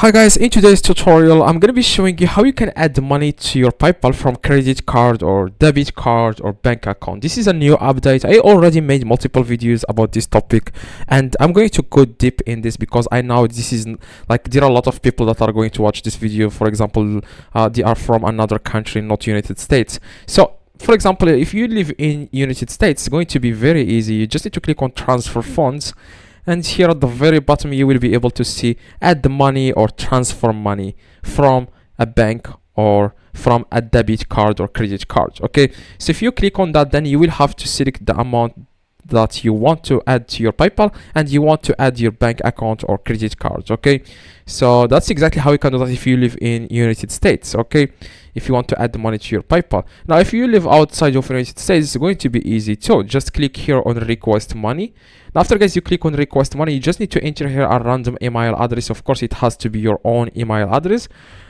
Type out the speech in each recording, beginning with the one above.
Hi guys, in today's tutorial I'm going to be showing you how you can add money to your PayPal from credit card or debit card or bank account. This is a new update. I already made multiple videos about this topic and I'm going to go deep in this because I know this is like there are a lot of people that are going to watch this video. For example, they are from another country, not United States. So for example, if you live in United States, it's going to be very easy. You just need to click on transfer funds. And here at the very bottom you will be able to see add the money or transfer money from a bank or from a debit card or credit card. Okay, so if you click on that, then you will have to select the amount that you want to add to your PayPal and you want to add your bank account or credit card. Okay, so that's exactly how you can do that if you live in United States. Okay, if you want to add the money to your PayPal. Now if you live outside of United States, it's going to be easy too. Just click here on request money. Now after guys you click on request money, you just need to enter here a random email address. Of course it has to be your own email address.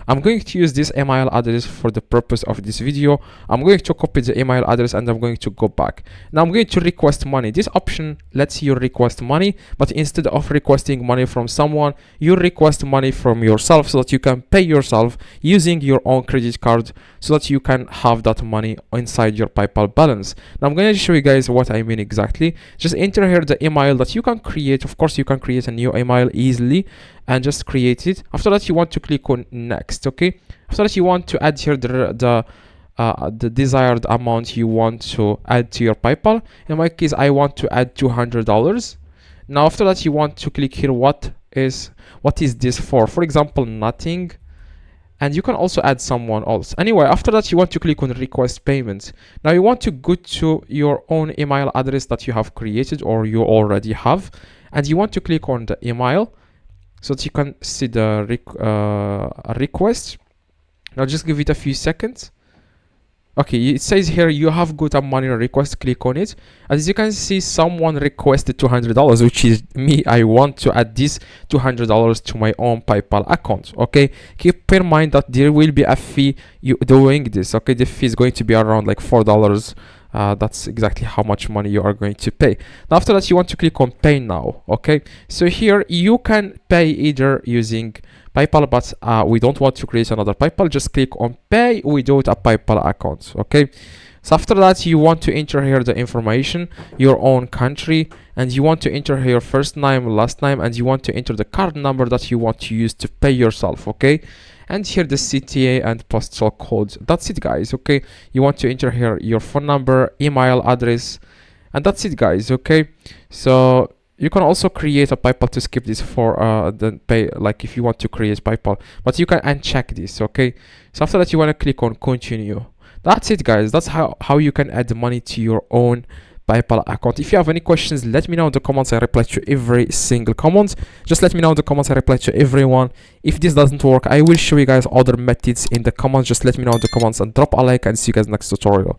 I'm going to use this email address for the purpose of this video. I'm going to copy the email address and I'm going to go back. Now I'm going to request money. This option lets you request money, but instead of requesting money from someone, you request money from yourself so that you can pay yourself using your own credit card so that you can have that money inside your PayPal balance. Now I'm going to show you guys what I mean exactly. Just enter here the email that you can create. Of course you can create a new email easily and just create it. After that you want to click on next. Okay, after that you want to add here the desired amount you want to add to your PayPal. In my case I want to add $200. Now after that you want to click here what is this for example nothing, and you can also add someone else. Anyway, after that you want to click on request payments. Now you want to go to your own email address that you have created or you already have, and you want to click on the email so that you can see the request. Now just give it a few seconds. Okay, it says here you have got a money request. Click on it. As you can see, someone requested $200, which is me. I want to add this $200 to my own PayPal account. Okay, keep in mind that there will be a fee you doing this. Okay, the fee is going to be around like $4. That's exactly how much money you are going to pay. Now after that you want to click on pay now. Okay, so here you can pay either using PayPal, but we don't want to create another PayPal. Just click on pay without a PayPal account. Okay, so after that you want to enter here the information, your own country, and you want to enter here first name, last name, and you want to enter the card number that you want to use to pay yourself. Okay, and here the CTA and postal code. That's it guys. Okay, you want to enter here your phone number, email address, and that's it guys. Okay, so you can also create a PayPal to skip this for the pay, like if you want to create PayPal, but you can uncheck this. Okay, so after that you want to click on continue. That's it guys. That's how you can add money to your own PayPal account. If you have any questions, let me know in the comments. I reply to every single comment. Just let me know in the comments. I reply to everyone. If this doesn't work, I will show you guys other methods in the comments. Just let me know in the comments and drop a like, and see you guys next tutorial.